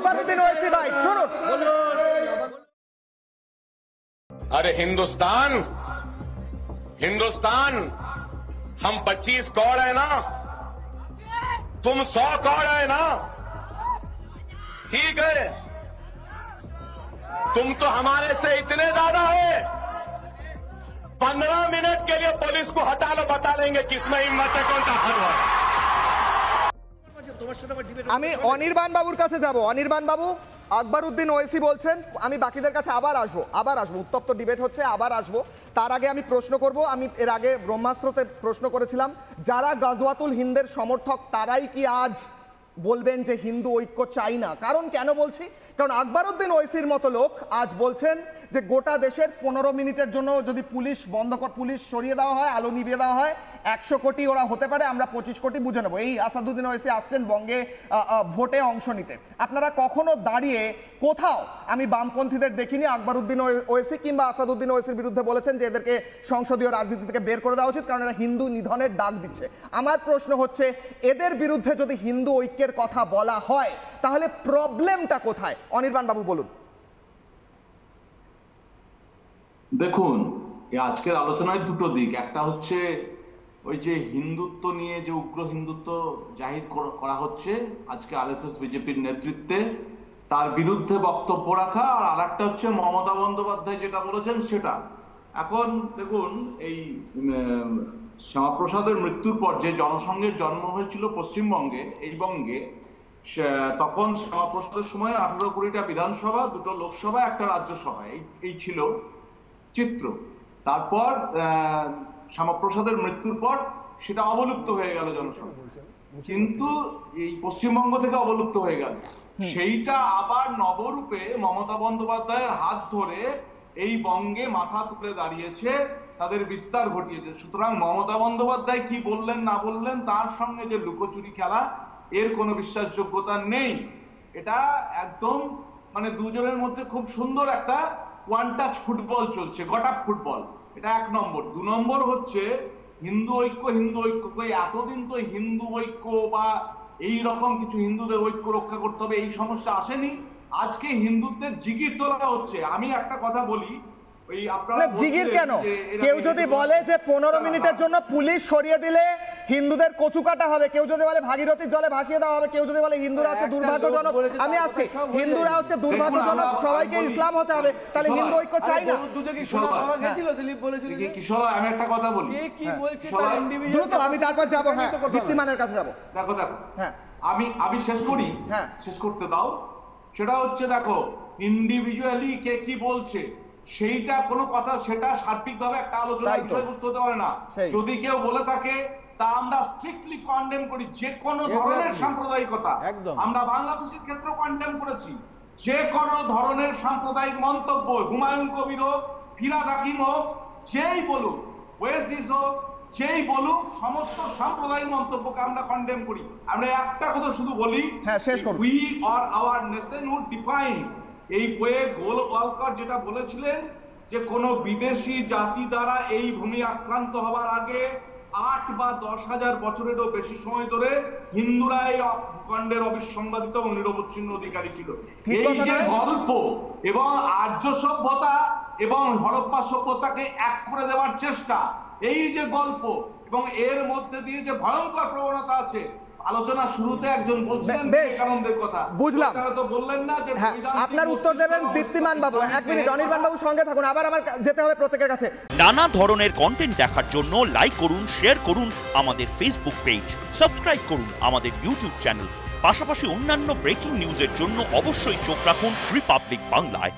আকবরউদ্দিন ওয়াইসি ভাই শুনুন। अरे हिंदुस्तान हम 25 कौड़ है ना, तुम 100 कौड़ है ना, ठीक है। तुम तो हमारे से इतने ज्यादा है, 15 मिनट के लिए पुलिस को हटा लो, बता देंगे किसमें हिम्मत है, कौन सा हल है। আমি অনির্বাণ বাবুর কাছে যাব। অনির্বাণ বাবু, আকবরউদ্দিন ওয়াইসি বলছেন, আমি বাকিদের কাছে আবার আসবো, উত্তপ্ত ডিবেট হচ্ছে, আবার আসবো। তার আগে আমি প্রশ্ন করব, আমি এর আগে ব্রহ্মাস্ত্রতে প্রশ্ন করেছিলাম, যারা গাজওয়াতুল হিন্দের সমর্থক তারাই কি আজ বলবেন যে হিন্দু ঐক্য চাই না? কারণ কেন বলছি, কারণ আকবরউদ্দিন ওয়াইসির মতো লোক আজ বলছেন যে গোটা দেশের 15 মিনিটের জন্য যদি পুলিশ সরিয়ে দেওয়া হয়, আলো নিভিয়ে দেওয়া হয়, 100 কোটি ওরা হতে পারে, আমরা 25 কোটি বুঝে নেবো। এই আসাদুদ্দিন ওয়াইসি আসছেন বঙ্গে ভোটে অংশ নিতে। আপনারা কখনো দাঁড়িয়ে কোথাও, আমি বামপন্থীদের দেখিনি আকবরউদ্দিন ওয়াইসি কিংবা আসাদুদ্দিন ওয়াইসির বিরুদ্ধে বলেছেন যে এদেরকে সংসদীয় রাজনীতি থেকে বের করে দেওয়া উচিত, কারণ এরা হিন্দু নিধনের ডাক দিচ্ছে। আমার প্রশ্ন হচ্ছে, এদের বিরুদ্ধে যদি হিন্দু ঐক্যের কথা বলা হয় তাহলে প্রবলেমটা কোথায়? অনির্বাণ বাবু বলুন। দেখুন, আজকের আলোচনায় দুটো দিক। একটা হচ্ছে ওই যে হিন্দুত্ব নিয়ে যে উগ্র হিন্দুত্ব জাহির করা হচ্ছে আজকে আরএসএস বিজেপির নেতৃত্বে, তার বিরুদ্ধে বক্তব্য রাখা, আর আরেকটা হচ্ছে মমতা বন্দ্যোপাধ্যায় যেটা বলেছেন সেটা। এখন দেখুন, এই শ্যামাপ্রসাদের মৃত্যুর পর যে জনসংঘের জন্ম হয়েছিল পশ্চিমবঙ্গে, এই বঙ্গে, তখন শ্যামাপ্রসাদের সময় 18 কোটিটা বিধানসভা, 2টো লোকসভা, একটা রাজ্যসভা, এই ছিল চিত্র। তারপর শ্যামাপ্রসাদের মৃত্যুর পর সেটা অবলুপ্ত হয়ে গেল জনসংখ্যা, কিন্তু এই পশ্চিমবঙ্গ থেকে অবলুপ্ত হয়ে গেল। সেইটা আবার নবরূপে মমতা বন্দ্যোপাধ্যায়ের হাত ধরে এই বঙ্গে মাথা তুলে দাঁড়িয়েছে, তাদের বিস্তার ঘটিয়েছে। সুতরাং মমতা বন্দ্যোপাধ্যায় কি বললেন না বললেন তার সঙ্গে যে লুকোচুরি খেলা, এর কোনো বিশ্বাসযোগ্যতা নেই। এটা একদম মানে দুজনের মধ্যে খুব সুন্দর একটা ওয়ান টাচ ফুটবল চলছে, গটাপ ফুটবল। এটা 1 নম্বর। 2 নম্বর হচ্ছে হিন্দু ঐক্য। এতদিন তো হিন্দু ঐক্য বা এই রকম কিছু হিন্দুদের ঐক্য রক্ষা করতে হবে এই সমস্যা আসেনি। আজকে হিন্দুত্বের জিগির তোলা হচ্ছে। আমি একটা কথা বলি, ওই আপনারা জিগির কেন? কেউ যদি বলে যে 15 মিনিটের জন্য পুলিশ সরিয়ে দিলে হিন্দুদের কচু কাটা হবে, কেউ যদি বলে ভাগীরথীর জলে ভাসিয়ে দেওয়া হবে, কেউ যদি বলে হিন্দুরা হচ্ছে দুর্ভাগ্যজনক, আমি আসছি, হিন্দুরা হচ্ছে দুর্ভাগ্যজনক, সবাইকে ইসলাম হতে হবে, তাহলে হিন্দু ঐক্য চাই না। আমি একটা কথা বলি, দ্রুত আমি তারপর যাবো, হ্যাঁ, দীপ্তিমানের কাছে যাবো। দেখো হ্যাঁ, আমি শেষ করি, হ্যাঁ শেষ করতে দাও। সেটা হচ্ছে, দেখো ইন্ডিভিজুয়ালি কে কি বলছে সেইটা কোনো কথা, সেটা সার্বিকভাবে একটা আলোচনার বিষয়বস্তু হতে পারে না। যদি কেউ বলে থাকে তা আমরা স্ট্রিক্টলি কন্ডেম করি, যে কোনো ধরনের সাম্প্রদায়িকতা। আমরা বাংলাদেশের ক্ষেত্রে কন্ডেম করেছি যে কোনো ধরনের সাম্প্রদায়িক মন্তব্য, হুমায়ুন কবির হোক, ফিরাদ হাকিম হোক, যেই বলুক, ওয়েসিস হোক, যেই বলুক, সমস্ত সাম্প্রদায়িক মন্তব্যকে আমরা কন্ডেম করি। আমরা একটা কথা শুধু বলি, we are our nation would define. এই বইয়ে গোল ওয়ালকার যেটা বলেছিলেন যে কোনো বিদেশি জাতি দ্বারা এই ভূমি আক্রান্ত হবার আগে 8 বা 10,000 বছরেরও বেশি সময় ধরে হিন্দুরা এই ভূখণ্ডের অবিসংবাদিত এবং নিরবচ্ছিন্ন অধিকারী ছিল। এই যে গল্প এবং আর্য সভ্যতা এবং হরপ্পা সভ্যতাকে এক করে দেওয়ার চেষ্টা, এই যে গল্প এবং এর মধ্যে দিয়ে যে ভয়ঙ্কর প্রবণতা আছে, আলোচনা শুরুতে একজন বলছিলেন বিবেকানন্দের কথা, বুঝলাম, তারা তো বললেন না যে আপনার উত্তর দেবেন দীপ্তিমান বাবু। 1 মিনিট, অনির্বাণ বাবু সঙ্গে থাকুন, আবার আমার যেতে হবে প্রত্যেকের কাছে। নানা ধরনের কন্টেন্ট দেখার জন্য লাইক করুন, শেয়ার করুন আমাদের ফেসবুক পেজ, সাবস্ক্রাইব করুন আমাদের ইউটিউব চ্যানেল। পাশাপাশি অন্যান্য ব্রেকিং নিউজের জন্য অবশ্যই চোখ রাখুন রিপাবলিক বাংলায়।